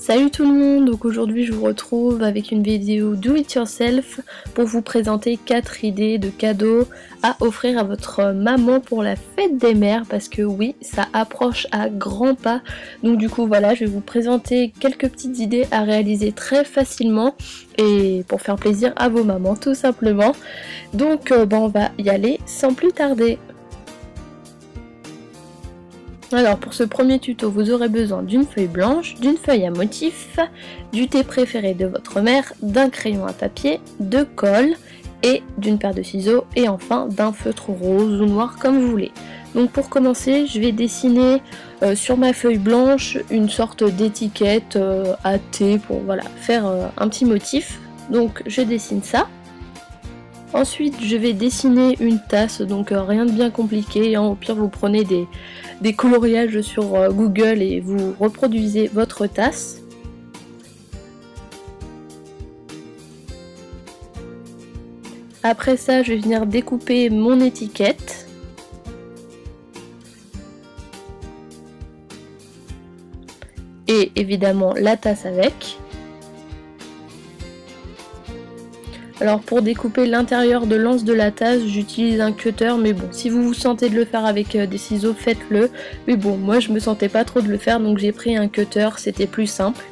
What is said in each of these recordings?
Salut tout le monde, donc aujourd'hui je vous retrouve avec une vidéo do it yourself pour vous présenter 4 idées de cadeaux à offrir à votre maman pour la fête des mères, parce que oui, ça approche à grands pas. Donc du coup voilà, je vais vous présenter quelques petites idées à réaliser très facilement et pour faire plaisir à vos mamans tout simplement. Donc on va y aller sans plus tarder. Alors pour ce premier tuto, vous aurez besoin d'une feuille blanche, d'une feuille à motif, du thé préféré de votre mère, d'un crayon à papier, de colle et d'une paire de ciseaux et enfin d'un feutre rose ou noir comme vous voulez. Donc pour commencer, je vais dessiner sur ma feuille blanche une sorte d'étiquette à thé pour voilà, faire un petit motif. Donc je dessine ça. Ensuite je vais dessiner une tasse, donc rien de bien compliqué, hein. Au pire vous prenez des coloriages sur Google et vous reproduisez votre tasse. Après ça je vais venir découper mon étiquette. Et évidemment la tasse avec. Alors pour découper l'intérieur de l'anse de la tasse, j'utilise un cutter, mais bon, si vous vous sentez de le faire avec des ciseaux, faites-le. Mais bon, moi je me sentais pas trop de le faire, donc j'ai pris un cutter, c'était plus simple.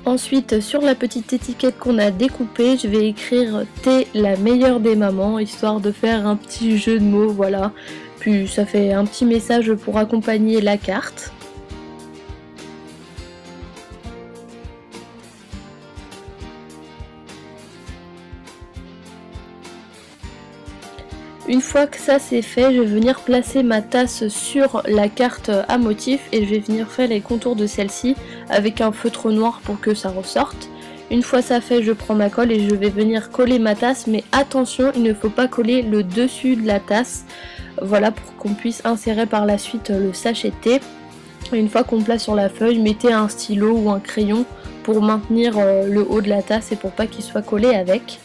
Ensuite, sur la petite étiquette qu'on a découpée, je vais écrire « T'es la meilleure des mamans », histoire de faire un petit jeu de mots, voilà. Puis ça fait un petit message pour accompagner la carte. Une fois que ça c'est fait, je vais venir placer ma tasse sur la carte à motif et je vais venir faire les contours de celle-ci avec un feutre noir pour que ça ressorte. Une fois ça fait, je prends ma colle et je vais venir coller ma tasse, mais attention, il ne faut pas coller le dessus de la tasse. Voilà, pour qu'on puisse insérer par la suite le sachet de thé. Une fois qu'on place sur la feuille, mettez un stylo ou un crayon pour maintenir le haut de la tasse et pour pas qu'il soit collé avec.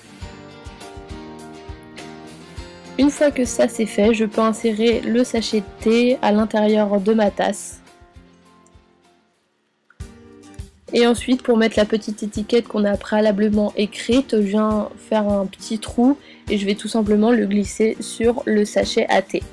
Une fois que ça c'est fait, je peux insérer le sachet de thé à l'intérieur de ma tasse. Et ensuite, pour mettre la petite étiquette qu'on a préalablement écrite, je viens faire un petit trou et je vais tout simplement le glisser sur le sachet à thé.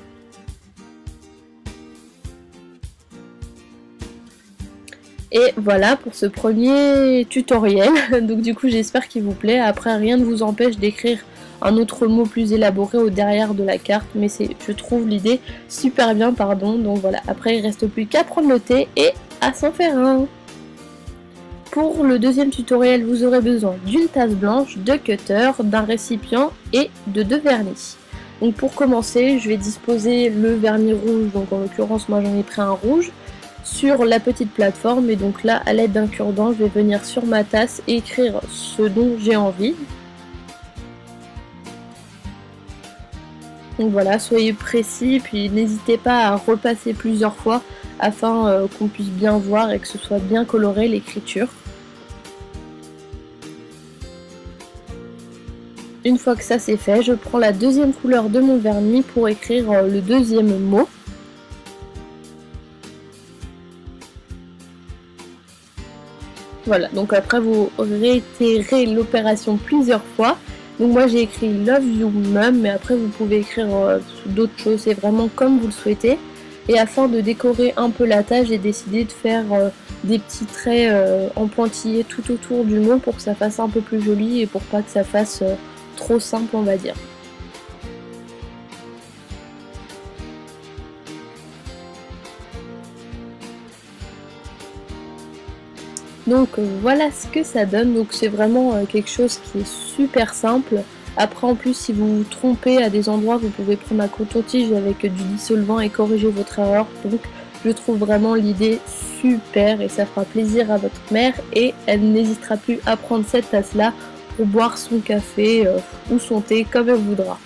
Et voilà pour ce premier tutoriel. Donc du coup j'espère qu'il vous plaît. Après rien ne vous empêche d'écrire un autre mot plus élaboré au derrière de la carte, mais je trouve l'idée super bien, pardon. Donc voilà, après il reste plus qu'à prendre le thé et à s'en faire un. Pour le deuxième tutoriel, vous aurez besoin d'une tasse blanche, de cutter, d'un récipient et de 2 vernis. Donc pour commencer, je vais disposer le vernis rouge, donc en l'occurrence moi j'en ai pris un rouge, sur la petite plateforme, et donc là à l'aide d'un cure-dent je vais venir sur ma tasse et écrire ce dont j'ai envie. Donc voilà, soyez précis, puis n'hésitez pas à repasser plusieurs fois afin qu'on puisse bien voir et que ce soit bien coloré l'écriture. Une fois que ça c'est fait, je prends la deuxième couleur de mon vernis pour écrire le deuxième mot. Voilà, donc après vous réitérez l'opération plusieurs fois. Donc moi j'ai écrit Love You Mum, mais après vous pouvez écrire d'autres choses, c'est vraiment comme vous le souhaitez. Et afin de décorer un peu la tasse, j'ai décidé de faire des petits traits en pointillés tout autour du mot pour que ça fasse un peu plus joli et pour pas que ça fasse trop simple, on va dire. Donc voilà ce que ça donne, donc c'est vraiment quelque chose qui est super simple. Après en plus si vous vous trompez à des endroits, vous pouvez prendre un coton-tige avec du dissolvant et corriger votre erreur. Donc je trouve vraiment l'idée super et ça fera plaisir à votre mère et elle n'hésitera plus à prendre cette tasse là pour boire son café ou son thé comme elle voudra.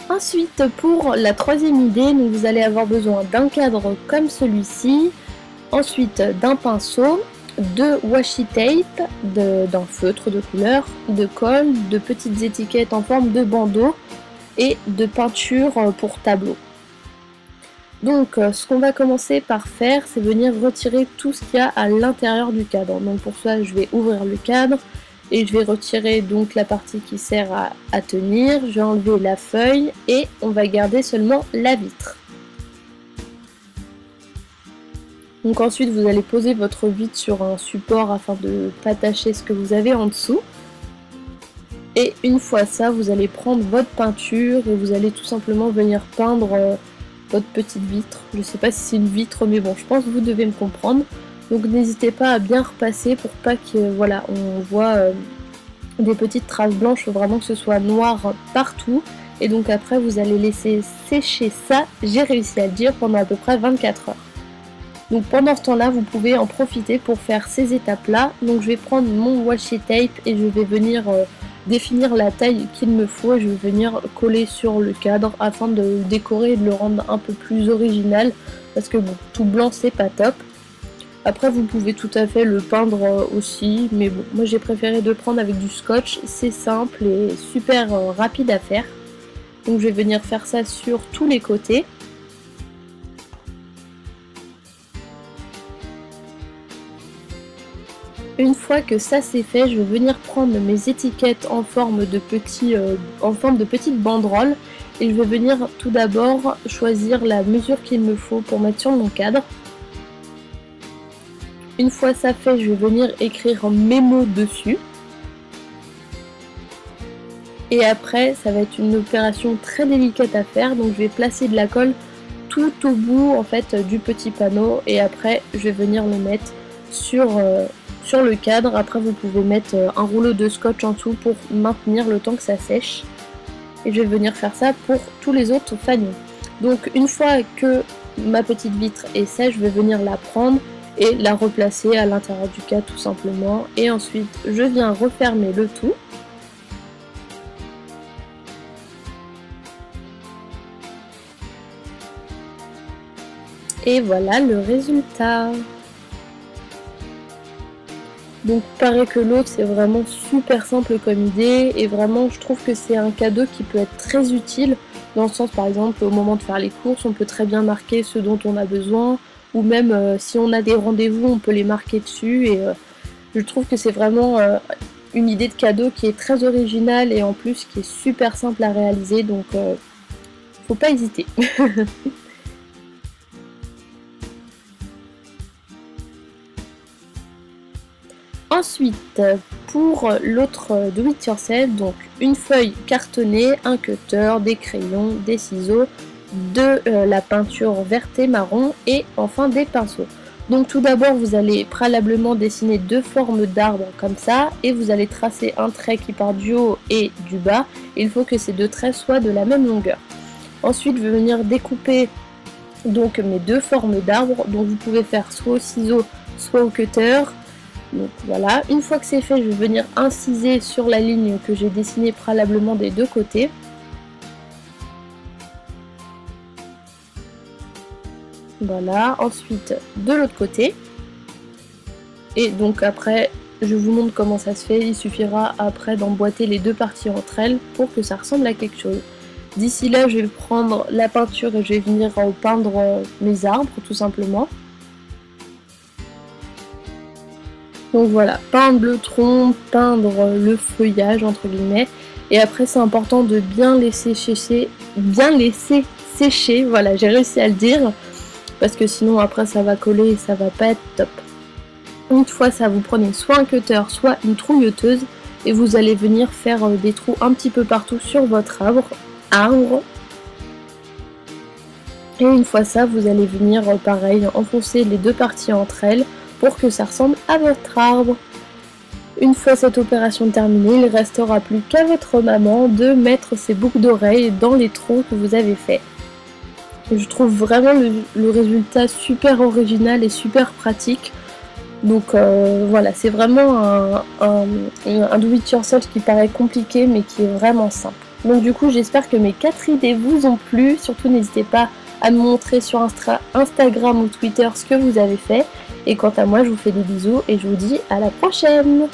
Ensuite, pour la troisième idée, donc vous allez avoir besoin d'un cadre comme celui-ci, ensuite d'un pinceau, de washi tape, d'un feutre de couleur, de colle, de petites étiquettes en forme de bandeau et de peinture pour tableau. Donc ce qu'on va commencer par faire, c'est venir retirer tout ce qu'il y a à l'intérieur du cadre. Donc pour ça, je vais ouvrir le cadre et je vais retirer donc la partie qui sert à tenir. Je vais enlever la feuille et on va garder seulement la vitre. Donc ensuite, vous allez poser votre vitre sur un support afin de ne pas tâcher ce que vous avez en dessous. Et une fois ça, vous allez prendre votre peinture et vous allez tout simplement venir peindre votre petite vitre. Je ne sais pas si c'est une vitre, mais bon, je pense que vous devez me comprendre. Donc n'hésitez pas à bien repasser pour pas que voilà, on voit des petites traces blanches. Il faut vraiment que ce soit noir partout. Et donc après, vous allez laisser sécher ça, j'ai réussi à le dire, pendant à peu près 24 heures. Donc pendant ce temps-là, vous pouvez en profiter pour faire ces étapes-là. Donc je vais prendre mon washi tape et je vais venir définir la taille qu'il me faut. Je vais venir coller sur le cadre afin de le décorer et de le rendre un peu plus original. Parce que bon, tout blanc c'est pas top. Après vous pouvez tout à fait le peindre aussi. Mais bon, moi j'ai préféré de le prendre avec du scotch. C'est simple et super rapide à faire. Donc je vais venir faire ça sur tous les côtés. Une fois que ça c'est fait, je vais venir prendre mes étiquettes en forme de petites banderoles et je vais venir tout d'abord choisir la mesure qu'il me faut pour mettre sur mon cadre. Une fois ça fait, je vais venir écrire mes mots dessus. Et après, ça va être une opération très délicate à faire, donc je vais placer de la colle tout au bout en fait du petit panneau et après je vais venir le mettre sur le cadre. Après vous pouvez mettre un rouleau de scotch en dessous pour maintenir le temps que ça sèche. Et je vais venir faire ça pour tous les autres fanions. Donc une fois que ma petite vitre est sèche, je vais venir la prendre et la replacer à l'intérieur du cadre tout simplement. Et ensuite je viens refermer le tout. Et voilà le résultat. Donc pareil que l'autre, c'est vraiment super simple comme idée et vraiment je trouve que c'est un cadeau qui peut être très utile dans le sens par exemple au moment de faire les courses, on peut très bien marquer ce dont on a besoin ou même si on a des rendez-vous, on peut les marquer dessus et je trouve que c'est vraiment une idée de cadeau qui est très originale et en plus qui est super simple à réaliser donc faut pas hésiter. Ensuite, pour l'autre do it yourself, donc une feuille cartonnée, un cutter, des crayons, des ciseaux, de la peinture verte et marron et enfin des pinceaux. Donc tout d'abord vous allez préalablement dessiner deux formes d'arbres comme ça et vous allez tracer un trait qui part du haut et du bas. Il faut que ces deux traits soient de la même longueur. Ensuite je vais venir découper donc mes deux formes d'arbres, donc vous pouvez faire soit au ciseau soit au cutter. Donc voilà, une fois que c'est fait, je vais venir inciser sur la ligne que j'ai dessinée préalablement des deux côtés. Voilà, ensuite de l'autre côté. Et donc après, je vous montre comment ça se fait. Il suffira après d'emboîter les deux parties entre elles pour que ça ressemble à quelque chose. D'ici là, je vais prendre la peinture et je vais venir peindre mes arbres tout simplement. Donc voilà, peindre le tronc, peindre le feuillage entre guillemets. Et après c'est important de bien laisser sécher, voilà j'ai réussi à le dire. Parce que sinon après ça va coller et ça va pas être top. Une fois ça, vous prenez soit un cutter, soit une trouilleuse. Et vous allez venir faire des trous un petit peu partout sur votre arbre. Et une fois ça, vous allez venir pareil, enfoncer les deux parties entre elles. Pour que ça ressemble à votre arbre. Une fois cette opération terminée, il ne restera plus qu'à votre maman de mettre ses boucles d'oreilles dans les trous que vous avez fait. Et je trouve vraiment le résultat super original et super pratique. Donc voilà, c'est vraiment un do it yourself qui paraît compliqué mais qui est vraiment simple. Donc du coup j'espère que mes 4 idées vous ont plu. Surtout n'hésitez pas à me montrer sur Instagram ou Twitter ce que vous avez fait. Et quant à moi, je vous fais des bisous et je vous dis à la prochaine!